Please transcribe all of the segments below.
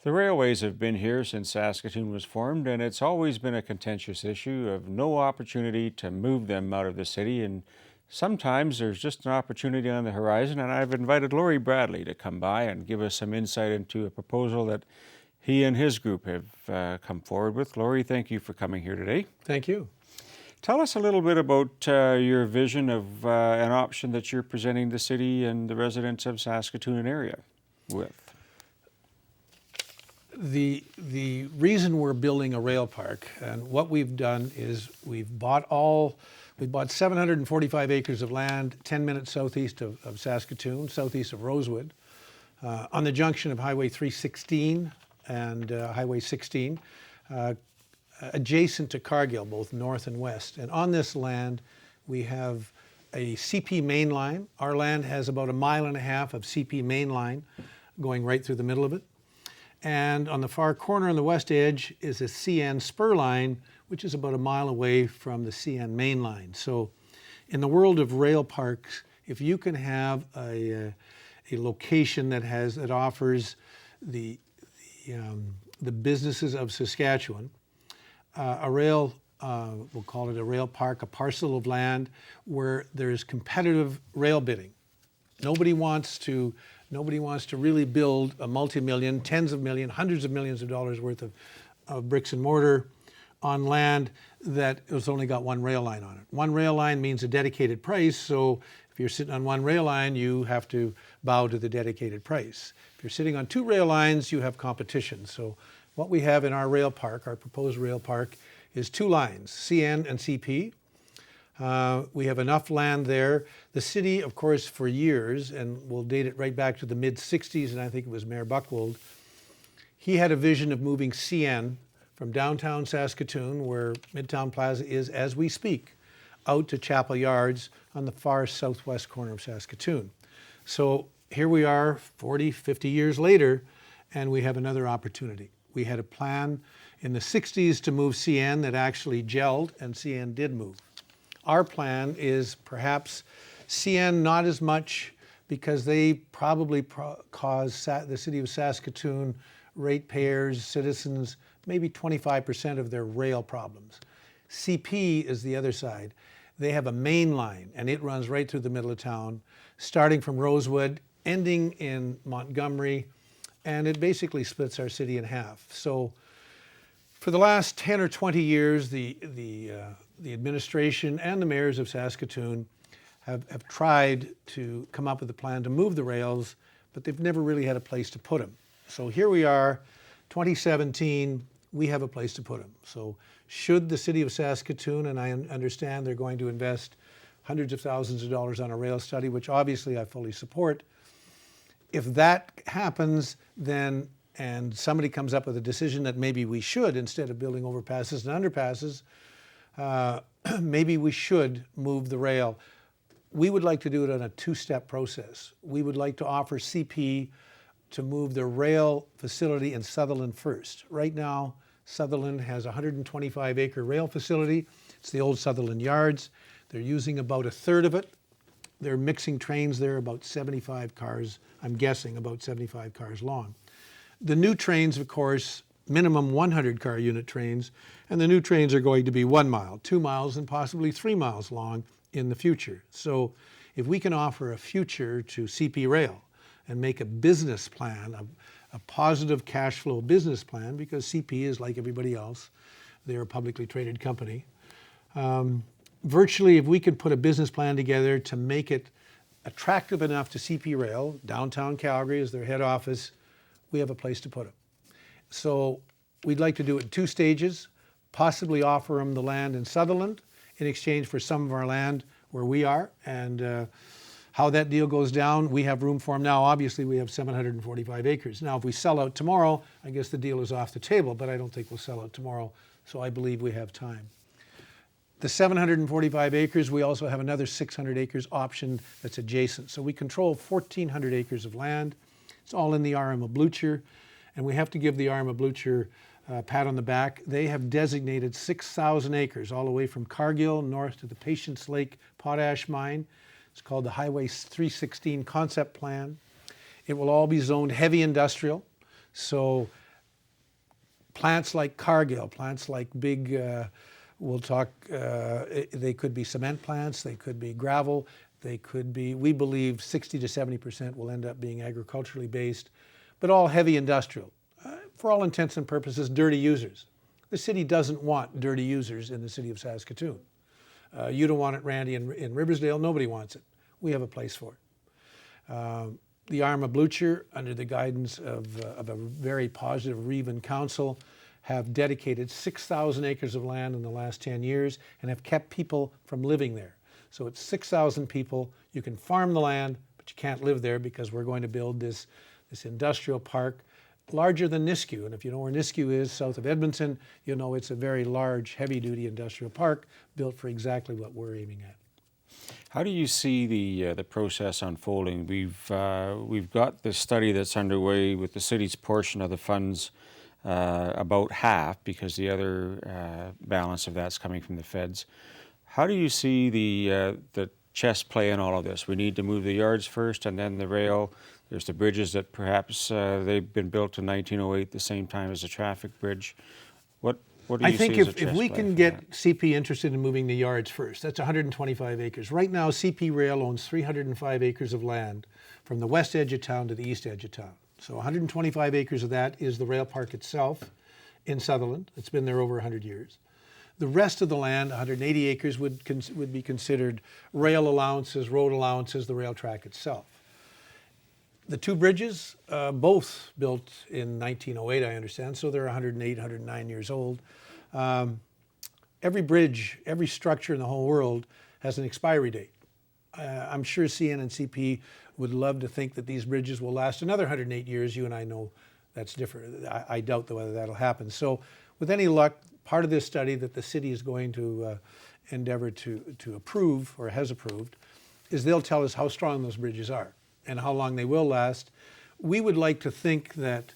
The railways have been here since Saskatoon was formed, and it's always been a contentious issue of no opportunity to move them out of the city. And sometimes there's just an opportunity on the horizon, and I've invited Laurie Bradley to come by and give us some insight into a proposal that he and his group have come forward with. Laurie, thank you for coming here today. Thank you. Tell us a little bit about your vision of an option that you're presenting the city and the residents of Saskatoon area with. The reason we're building a rail park, and what we've done is we bought 745 acres of land 10 minutes southeast of Saskatoon, southeast of Rosewood, on the junction of Highway 316 and Highway 16, adjacent to Cargill, both north and west. And on this land, we have a CP main line. Our land has about 1.5 miles of CP main line going right through the middle of it. And on the far corner on the west edge is a CN spur line, which is about 1 mile away from the CN main line. So in the world of rail parks, if you can have a location that offers the businesses of Saskatchewan, we'll call it a rail park, a parcel of land where there's competitive rail bidding. Nobody wants to really build a multi-million, tens of millions, hundreds of millions of dollars worth of bricks and mortar on land that has only got one rail line on it. One rail line means a dedicated price, so if you're sitting on one rail line, you have to bow to the dedicated price. If you're sitting on two rail lines, you have competition. So what we have in our rail park, our proposed rail park, is two lines, CN and CP. We have enough land there. The city, of course, for years, and we'll date it right back to the mid-60s, and I think it was Mayor Buckwold, he had a vision of moving CN from downtown Saskatoon, where Midtown Plaza is as we speak, out to Chapel Yards on the far southwest corner of Saskatoon. So here we are 40, 50 years later, and we have another opportunity. We had a plan in the 60s to move CN that actually gelled, and CN did move. Our plan is perhaps CN not as much, because they probably cause the city of Saskatoon ratepayers, citizens, maybe 25% of their rail problems. CP is the other side. They have a main line, and it runs right through the middle of town, starting from Rosewood, ending in Montgomery, and it basically splits our city in half. So for the last 10 or 20 years, the administration and the mayors of Saskatoon have tried to come up with a plan to move the rails, but they've never really had a place to put them. So here we are, 2017, we have a place to put them. So should the city of Saskatoon, and I understand they're going to invest hundreds of thousands of dollars on a rail study, which obviously I fully support, if that happens, then, and somebody comes up with a decision that maybe we should, instead of building overpasses and underpasses, maybe we should move the rail. We would like to do it on a two-step process. We would like to offer CP to move the rail facility in Sutherland first. Right now, Sutherland has a 125-acre rail facility. It's the old Sutherland Yards. They're using about a third of it. They're mixing trains there, about 75 cars, I'm guessing about 75 cars long. The new trains, of course, minimum 100-car unit trains, and the new trains are going to be 1 mile, 2 miles, and possibly 3 miles long in the future. So if we can offer a future to CP Rail and make a business plan, a positive cash flow business plan, because CP is like everybody else, they're a publicly traded company. Virtually, if we could put a business plan together to make it attractive enough to CP Rail, downtown Calgary is their head office, we have a place to put them. So we'd like to do it in 2 stages, possibly offer them the land in Sutherland in exchange for some of our land where we are, and how that deal goes down, we have room for them now. Obviously, we have 745 acres. Now, if we sell out tomorrow, I guess the deal is off the table, but I don't think we'll sell out tomorrow, so I believe we have time. The 745 acres, we also have another 600 acres option that's adjacent. So we control 1,400 acres of land. It's all in the RM of Blucher, and we have to give the RM of Blucher a pat on the back. They have designated 6,000 acres all the way from Cargill north to the Patience Lake potash mine. It's called the Highway 316 Concept Plan. It will all be zoned heavy industrial. So plants like Cargill, plants like big, we'll talk, they could be cement plants, they could be gravel, they could be, we believe 60 to 70% will end up being agriculturally based, but all heavy industrial. For all intents and purposes, dirty users. The city doesn't want dirty users in the city of Saskatoon. You don't want it, Randy, in Riversdale. Nobody wants it. We have a place for it. The Arma Blucher, under the guidance of a very positive Reven Council, have dedicated 6,000 acres of land in the last 10 years and have kept people from living there. So it's 6,000 people. You can farm the land, but you can't live there because we're going to build this industrial park larger than Nisku. And if you know where Nisku is, south of Edmonton, you know it's a very large, heavy-duty industrial park built for exactly what we're aiming at. How do you see the process unfolding? We've got this study that's underway with the city's portion of the funds about half, because the other balance of that's coming from the feds. How do you see the chess play in all of this? We need to move the yards first, and then the rail. There's the bridges that perhaps they've been built in 1908, the same time as the traffic bridge. What do you I think see as a if chess we play can for get that? CP interested in moving the yards first, that's 125 acres. Right now, CP Rail owns 305 acres of land from the west edge of town to the east edge of town. So 125 acres of that is the rail park itself in Sutherland. It's been there over 100 years. The rest of the land, 180 acres, would be considered rail allowances, road allowances, the rail track itself. The two bridges, both built in 1908, I understand, so they're 108, 109 years old. Every bridge, every structure in the whole world has an expiry date. I'm sure CN and CP would love to think that these bridges will last another 108 years. You and I know that's different. I doubt whether that'll happen. So with any luck, part of this study that the city is going to endeavor to approve, or has approved, is they'll tell us how strong those bridges are and how long they will last. We would like to think that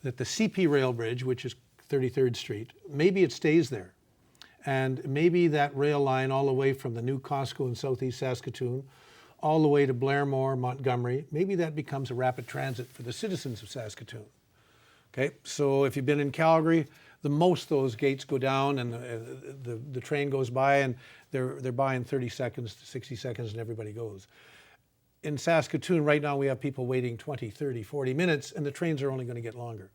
the CP Rail Bridge, which is 33rd Street, maybe it stays there. And maybe that rail line all the way from the new Costco in southeast Saskatoon, all the way to Blairmore, Montgomery, maybe that becomes a rapid transit for the citizens of Saskatoon. Okay, so if you've been in Calgary, the most those gates go down and the train goes by, and they're by in 30 seconds to 60 seconds and everybody goes. In Saskatoon right now we have people waiting 20, 30, 40 minutes, and the trains are only going to get longer.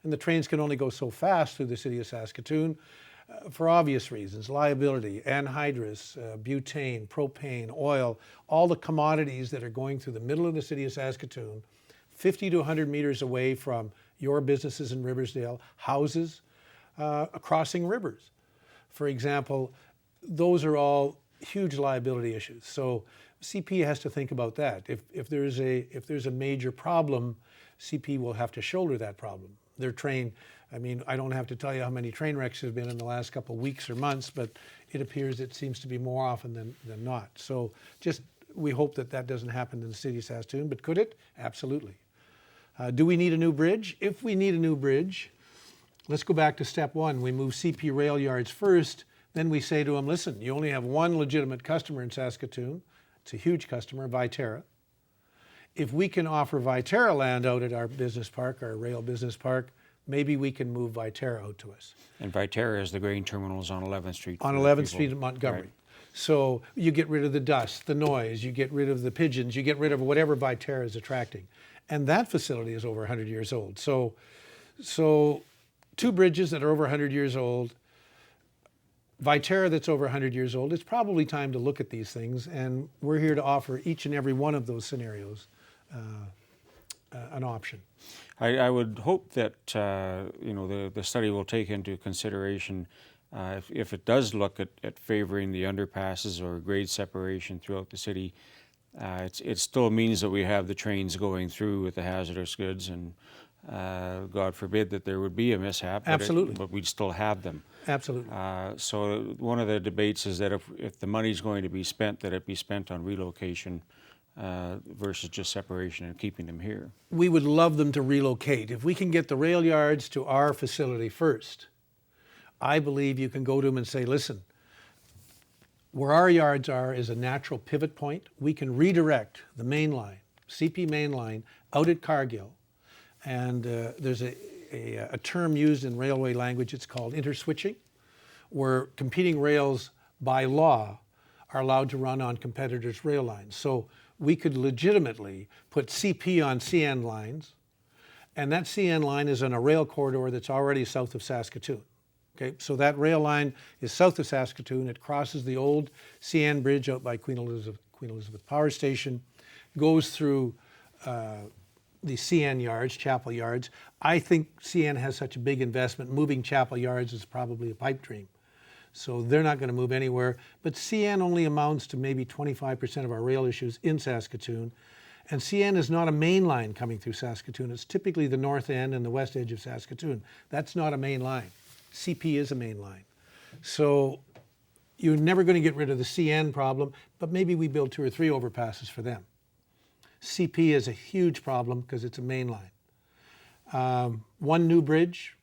And the trains can only go so fast through the city of Saskatoon for obvious reasons: liability, anhydrous, butane, propane, oil, all the commodities that are going through the middle of the city of Saskatoon, 50 to 100 meters away from your businesses in Riversdale, houses, crossing rivers. For example, those are all huge liability issues. So CP has to think about that. If there's a major problem, CP will have to shoulder that problem. Their train, I mean, I don't have to tell you how many train wrecks have been in the last couple of weeks or months, but it appears it seems to be more often than not. So just, we hope that doesn't happen in the city of Saskatoon, but could it? Absolutely. Do we need a new bridge? If we need a new bridge, let's go back to step one. We move CP rail yards first. Then we say to them, listen, you only have one legitimate customer in Saskatoon. It's a huge customer, Viterra. If we can offer Viterra land out at our business park, our rail business park, maybe we can move Viterra out to us. And Viterra is the grain terminals on 11th Street. On 11th Street in Montgomery. Right. So you get rid of the dust, the noise, you get rid of the pigeons, you get rid of whatever Viterra is attracting. And that facility is over 100 years old. So two bridges that are over 100 years old, Viterra that's over 100 years old, it's probably time to look at these things, and we're here to offer each and every one of those scenarios an option. I would hope that the study will take into consideration if it does look at favoring the underpasses or grade separation throughout the city. It still means that we have the trains going through with the hazardous goods, and God forbid that there would be a mishap. Absolutely. But we'd still have them. Absolutely. So one of the debates is that if the money's going to be spent, that it be spent on relocation versus just separation and keeping them here. We would love them to relocate. If we can get the rail yards to our facility first, I believe you can go to them and say, listen, where our yards are is a natural pivot point. We can redirect the main line, CP main line, out at Cargill. And there's a term used in railway language. It's called interswitching, where competing rails by law are allowed to run on competitors' rail lines. So we could legitimately put CP on CN lines, and that CN line is on a rail corridor that's already south of Saskatoon. Okay, so that rail line is south of Saskatoon. It crosses the old CN bridge out by Queen Elizabeth Power Station, goes through the CN yards, Chapel yards. I think CN has such a big investment. Moving Chapel yards is probably a pipe dream. So they're not going to move anywhere. But CN only amounts to maybe 25% of our rail issues in Saskatoon. And CN is not a main line coming through Saskatoon. It's typically the north end and the west edge of Saskatoon. That's not a main line. CP is a main line. So you're never going to get rid of the CN problem, but maybe we build 2 or 3 overpasses for them. CP is a huge problem because it's a main line. One new bridge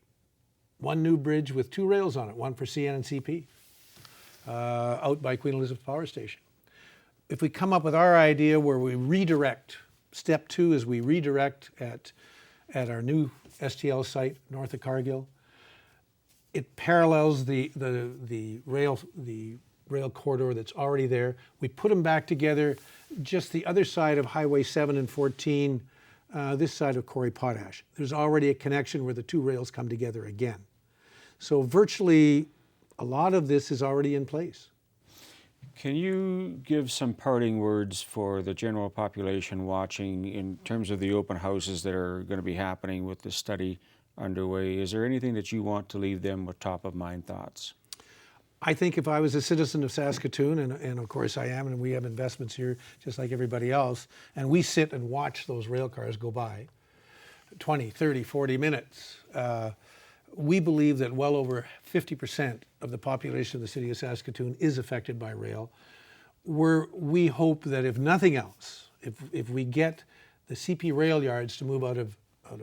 with 2 rails on it, one for CN and CP, out by Queen Elizabeth Power Station. If we come up with our idea where we redirect, step 2 is we redirect at our new STL site north of Cargill. It parallels the rail corridor that's already there. We put them back together just the other side of Highway 7 and 14, this side of Corey Potash. There's already a connection where the 2 rails come together again. So virtually a lot of this is already in place. Can you give some parting words for the general population watching in terms of the open houses that are going to be happening with the study underway? Is there anything that you want to leave them with top of mind thoughts? I think if I was a citizen of Saskatoon, and of course I am, and we have investments here just like everybody else, and we sit and watch those rail cars go by 20, 30, 40 minutes, we believe that well over 50% of the population of the city of Saskatoon is affected by rail. We hope that if nothing else, if we get the CP rail yards to move out of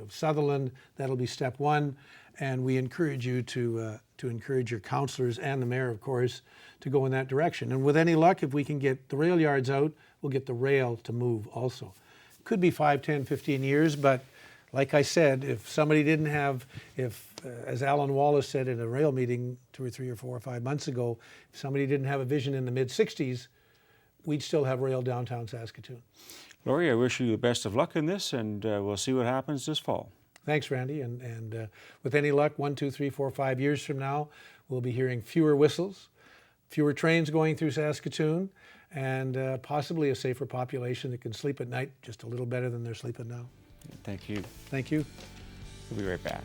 Sutherland, that'll be step 1, and we encourage you to encourage your councillors and the mayor, of course, to go in that direction. And with any luck, if we can get the rail yards out, we'll get the rail to move also. Could be 5, 10, 15 years, but like I said, if somebody didn't have, as Alan Wallace said in a rail meeting 2 or 3 or 4 or 5 months ago, if somebody didn't have a vision in the mid-60s, we'd still have rail downtown Saskatoon. Laurie, I wish you the best of luck in this, and we'll see what happens this fall. Thanks, Randy. And with any luck, 1, 2, 3, 4, 5 years from now, we'll be hearing fewer whistles, fewer trains going through Saskatoon, and possibly a safer population that can sleep at night just a little better than they're sleeping now. Thank you. Thank you. We'll be right back.